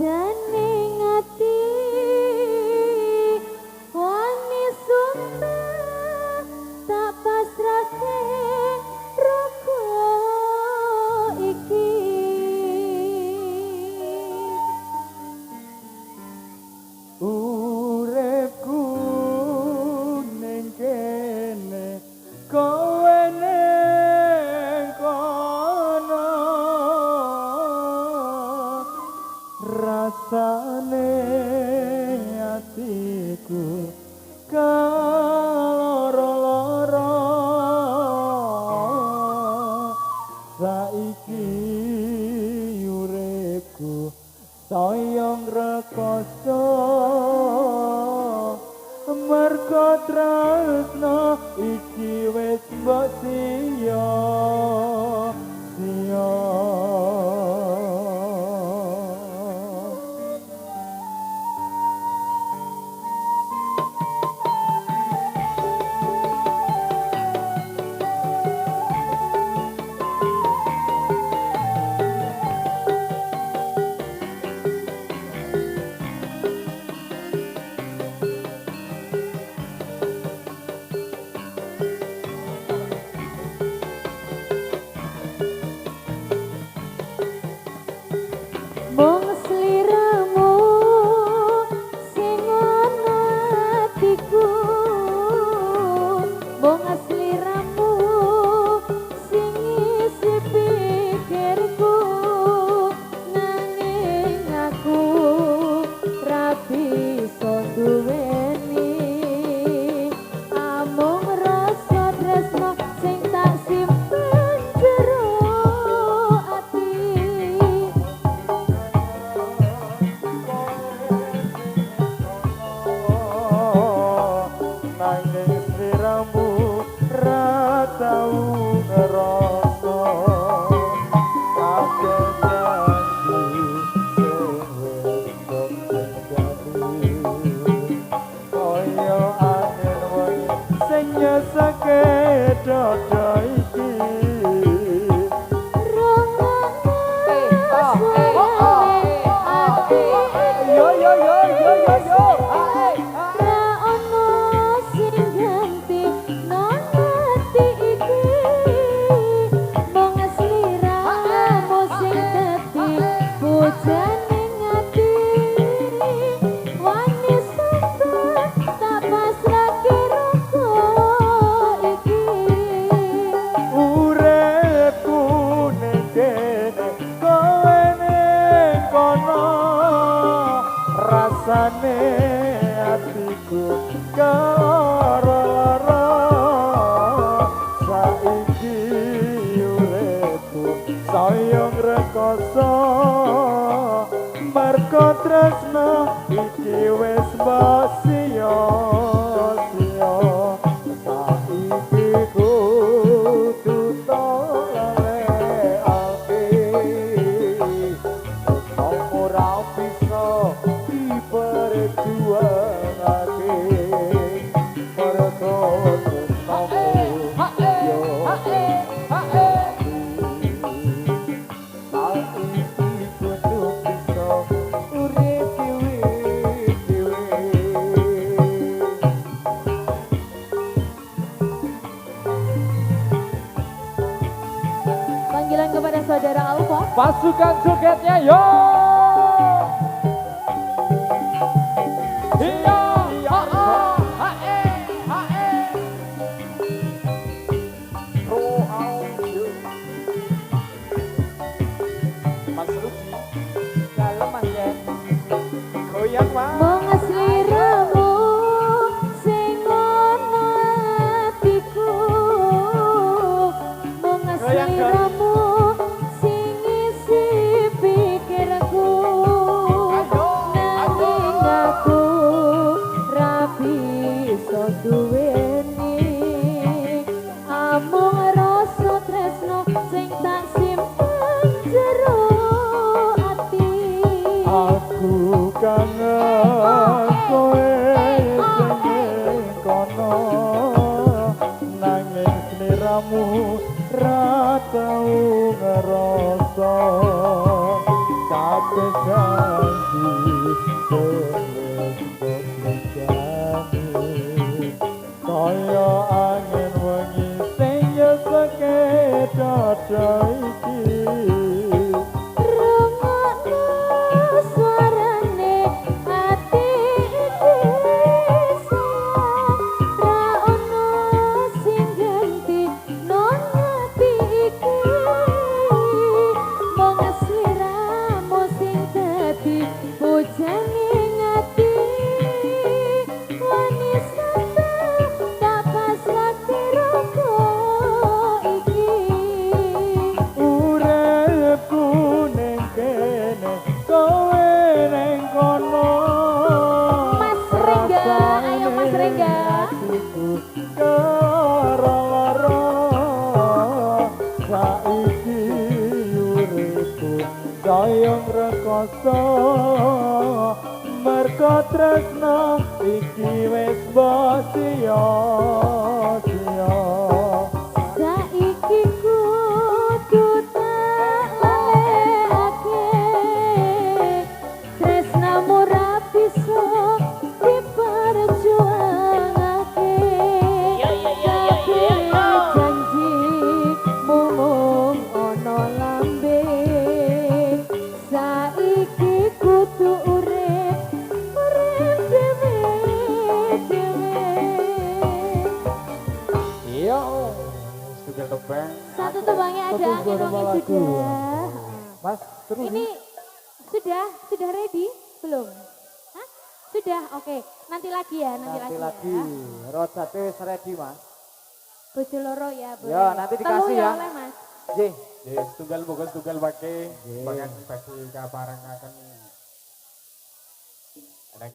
bojane ngati wani sumpah tak pasrahke roko iki uripku ning kene kowe ning kono rasane atiku kaloro-loro saiki uripku sayang rekoso mergo tresno iki wis mbok sia-sia mung sliramu sing ana atiku mung sliramu sing isi pikirku nanging aku ra bisa duweni amung rasa tresno sing tak simpen jero ati nanging sliramu ra tau ngerasa kabeh janji sing wis terjadi kaya angin wengi sing nyesake dada iki yo yo yo yo yo yo uripku ning kene kowe ning kono rasane atiku kaloro-loro saiki uripku sayang rekoso mergo tresno iki wis mbok sia-sia saiki kudu tolekake ora bisa diperjuangake mergo tresnomu yo saiki kudu bisa urip dhewe-dhewe. Panggilan kepada saudara Alfa. Pasukan jogetnya yo. Iya, Mas Ruki, dalam Mas Jen. Goyang Mas. Mung sliramu sing ana atiku mung sliramu sing isi pikirku nanging aku ra bisa duweni amung rasa tresno sing tak simpen jero ati Aku kangen kowe sing kono nanging sliramu ra tau ngerasa kabeh janji terus bukani kaya angin wengi sing nyeseke dada iki Rungokno suarane ati iki sayang ra ono sing ganti non ati iki mung sliramu sing dadi bojone ngati wani sampe tak pas lagi rokok iki uripku ning kene kowe ning kono Mas Rengga, ayo Mas Rengga. karo-karo saiki uripku dayung rekoso merko tresno iki wis sia-sia Saiki kudu tak lalekake tresnamu ra bisa diperjuangake tapi janji mung ono lambe saiki kudu urip dhewe-dhewe. iya juga tebang Satu tebangnya ada angin wangi sudah. mas terus Ini sudah ready belum? Hah? Sudah, oke. Nanti lagi ya, nanti lagi. Ya. rojate wis ready mas Bojo loro ya, boleh. Ya, nanti dikasih Telu ya. oleh Mas. Nggih Yes, tunggal pakai pangan bagi kaparengaken